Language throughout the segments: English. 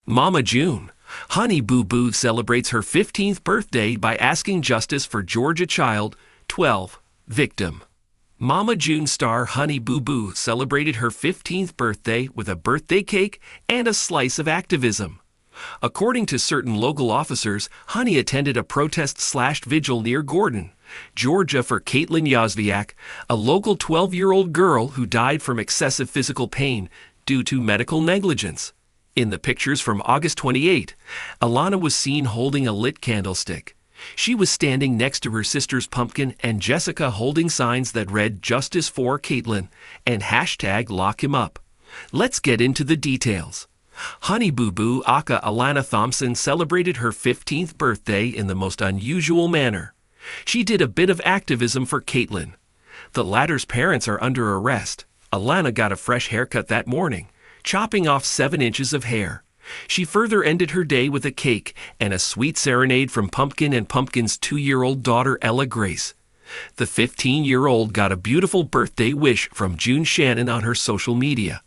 Mama June, Honey Boo Boo celebrates her 15th birthday by asking justice for Georgia child, 12, victim. Mama June star Honey Boo Boo celebrated her 15th birthday with a birthday cake and a slice of activism. According to certain local officers, Honey attended a protest/vigil near Gordon, Georgia for Caitlin Yozviak, a local 12-year-old girl who died from excessive physical pain due to medical negligence. In the pictures from August 28, Alana was seen holding a lit candlestick. She was standing next to her sisters Pumpkin and Jessica holding signs that read "Justice for Caitlin" and #LockHimUp. Let's get into the details. Honey Boo Boo aka Alana Thompson celebrated her 15th birthday in the most unusual manner. She did a bit of activism for Caitlin. The latter's parents are under arrest. Alana got a fresh haircut that morning, chopping off 7 inches of hair. She further ended her day with a cake and a sweet serenade from Pumpkin and Pumpkin's 2-year-old daughter Ella Grace. The 15-year-old got a beautiful birthday wish from June Shannon on her social media.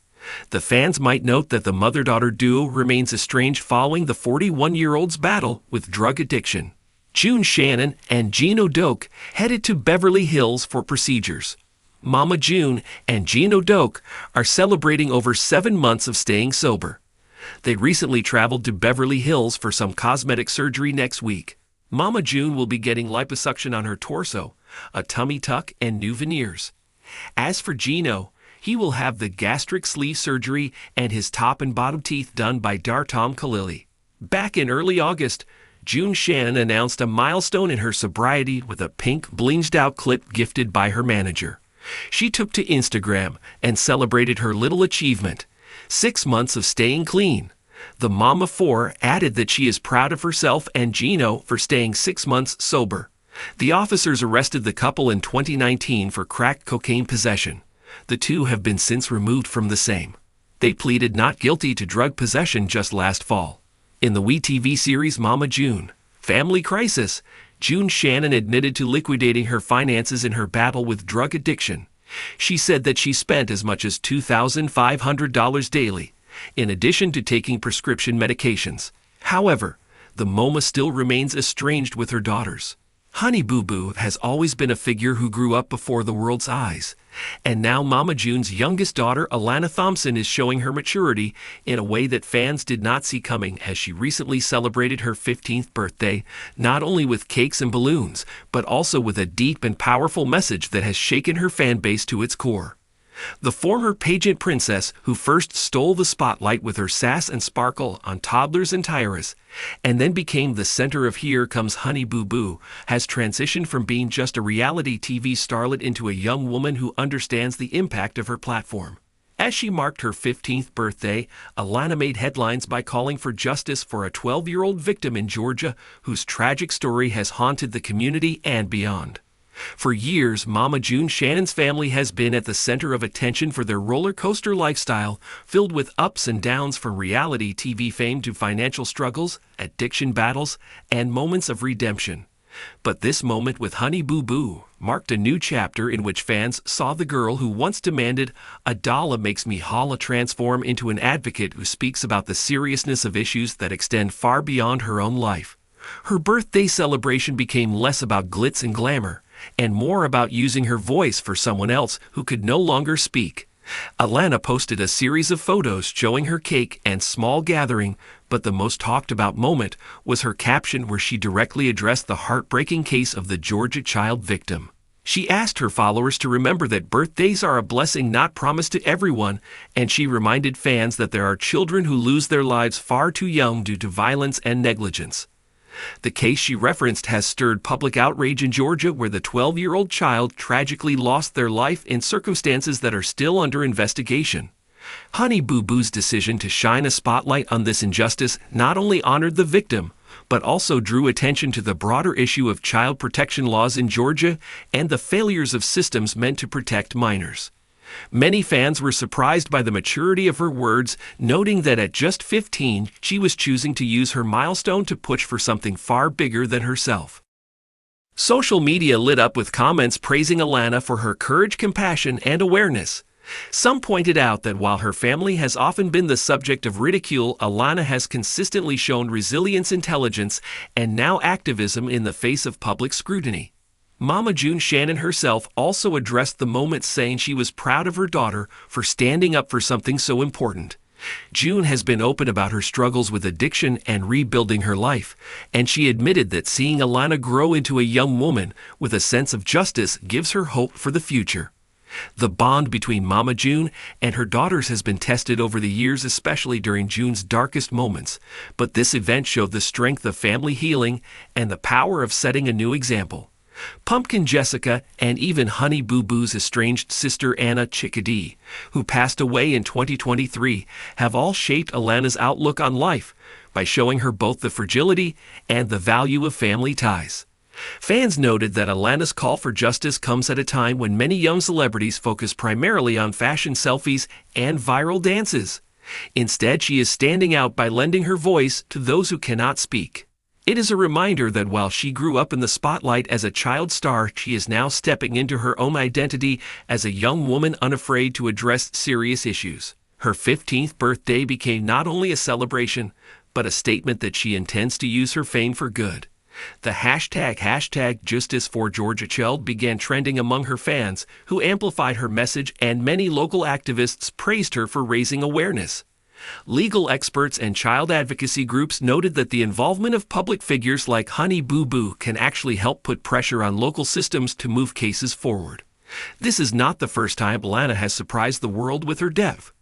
The fans might note that the mother-daughter duo remains estranged following the 41-year-old's battle with drug addiction. June Shannon and Gino Doak headed to Beverly Hills for procedures. Mama June and Gino Doak are celebrating over 7 months of staying sober. They recently traveled to Beverly Hills for some cosmetic surgery next week. Mama June will be getting liposuction on her torso, a tummy tuck, and new veneers. As for Gino, he will have the gastric sleeve surgery and his top and bottom teeth done by Dartom Khalili. Back in early August, June Shannon announced a milestone in her sobriety with a pink blinged-out clip gifted by her manager. She took to Instagram and celebrated her little achievement, 6 months of staying clean. The Mom of 4 added that she is proud of herself and Gino for staying 6 months sober. The officers arrested the couple in 2019 for crack cocaine possession. The two have been since removed from the same. They pleaded not guilty to drug possession just last fall. In the WeTV series Mama June, Family Crisis, June Shannon admitted to liquidating her finances in her battle with drug addiction. She said that she spent as much as $2,500 daily, in addition to taking prescription medications. However, the MoMA still remains estranged with her daughters. Honey Boo Boo has always been a figure who grew up before the world's eyes, and now Mama June's youngest daughter, Alana Thompson, is showing her maturity in a way that fans did not see coming as she recently celebrated her 15th birthday, not only with cakes and balloons, but also with a deep and powerful message that has shaken her fan base to its core. The former pageant princess, who first stole the spotlight with her sass and sparkle on Toddlers and Tiaras, and then became the center of Here Comes Honey Boo Boo, has transitioned from being just a reality TV starlet into a young woman who understands the impact of her platform. As she marked her 15th birthday, Alana made headlines by calling for justice for a 12-year-old victim in Georgia whose tragic story has haunted the community and beyond. For years, Mama June Shannon's family has been at the center of attention for their roller coaster lifestyle, filled with ups and downs from reality TV fame to financial struggles, addiction battles, and moments of redemption. But this moment with Honey Boo Boo marked a new chapter in which fans saw the girl who once demanded "a dollar makes me holla" transform into an advocate who speaks about the seriousness of issues that extend far beyond her own life. Her birthday celebration became less about glitz and glamour, and more about using her voice for someone else who could no longer speak. Alana posted a series of photos showing her cake and small gathering, but the most talked about moment was her caption where she directly addressed the heartbreaking case of the Georgia child victim. She asked her followers to remember that birthdays are a blessing not promised to everyone, and she reminded fans that there are children who lose their lives far too young due to violence and negligence. The case she referenced has stirred public outrage in Georgia, where the 12-year-old child tragically lost their life in circumstances that are still under investigation. Honey Boo Boo's decision to shine a spotlight on this injustice not only honored the victim, but also drew attention to the broader issue of child protection laws in Georgia and the failures of systems meant to protect minors. Many fans were surprised by the maturity of her words, noting that at just 15, she was choosing to use her milestone to push for something far bigger than herself. Social media lit up with comments praising Alana for her courage, compassion, and awareness. Some pointed out that while her family has often been the subject of ridicule, Alana has consistently shown resilience, intelligence, and now activism in the face of public scrutiny. Mama June Shannon herself also addressed the moment, saying she was proud of her daughter for standing up for something so important. June has been open about her struggles with addiction and rebuilding her life, and she admitted that seeing Alana grow into a young woman with a sense of justice gives her hope for the future. The bond between Mama June and her daughters has been tested over the years, especially during June's darkest moments, but this event showed the strength of family healing and the power of setting a new example. Pumpkin Jessica and even Honey Boo Boo's estranged sister Anna Chickadee, who passed away in 2023, have all shaped Alana's outlook on life by showing her both the fragility and the value of family ties. Fans noted that Alana's call for justice comes at a time when many young celebrities focus primarily on fashion selfies and viral dances. Instead, she is standing out by lending her voice to those who cannot speak. It is a reminder that while she grew up in the spotlight as a child star, she is now stepping into her own identity as a young woman unafraid to address serious issues. Her 15th birthday became not only a celebration, but a statement that she intends to use her fame for good. The hashtag Justice for Georgia Child began trending among her fans, who amplified her message, and many local activists praised her for raising awareness. Legal experts and child advocacy groups noted that the involvement of public figures like Honey Boo Boo can actually help put pressure on local systems to move cases forward. This is not the first time Alana has surprised the world with her death.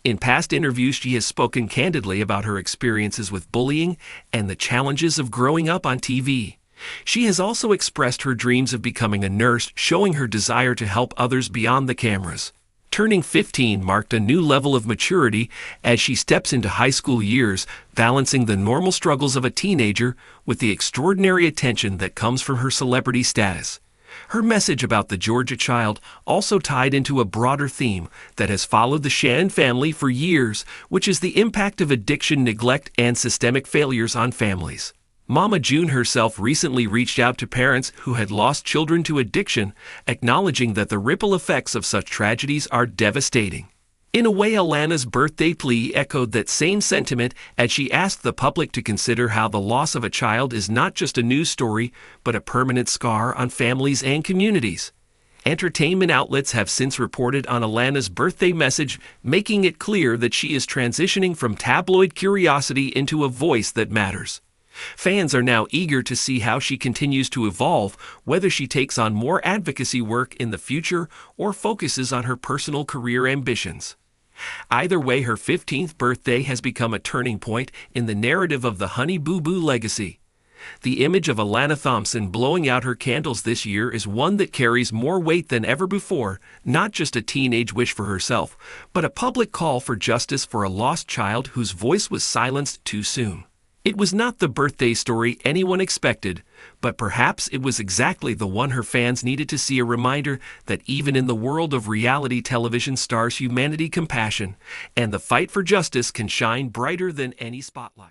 In past interviews, she has spoken candidly about her experiences with bullying and the challenges of growing up on TV. She has also expressed her dreams of becoming a nurse, showing her desire to help others beyond the cameras. Turning 15 marked a new level of maturity as she steps into high school years, balancing the normal struggles of a teenager with the extraordinary attention that comes from her celebrity status. Her message about the Georgia Child also tied into a broader theme that has followed the Shannon family for years, which is the impact of addiction, neglect, and systemic failures on families. Mama June herself recently reached out to parents who had lost children to addiction, acknowledging that the ripple effects of such tragedies are devastating. In a way, Alana's birthday plea echoed that same sentiment as she asked the public to consider how the loss of a child is not just a news story, but a permanent scar on families and communities. Entertainment outlets have since reported on Alana's birthday message, making it clear that she is transitioning from tabloid curiosity into a voice that matters. Fans are now eager to see how she continues to evolve, whether she takes on more advocacy work in the future or focuses on her personal career ambitions. Either way, her 15th birthday has become a turning point in the narrative of the Honey Boo Boo legacy. The image of Alana Thompson blowing out her candles this year is one that carries more weight than ever before, not just a teenage wish for herself, but a public call for justice for a lost child whose voice was silenced too soon. It was not the birthday story anyone expected, but perhaps it was exactly the one her fans needed to see, a reminder that even in the world of reality television stars, humanity, compassion, and the fight for justice can shine brighter than any spotlight.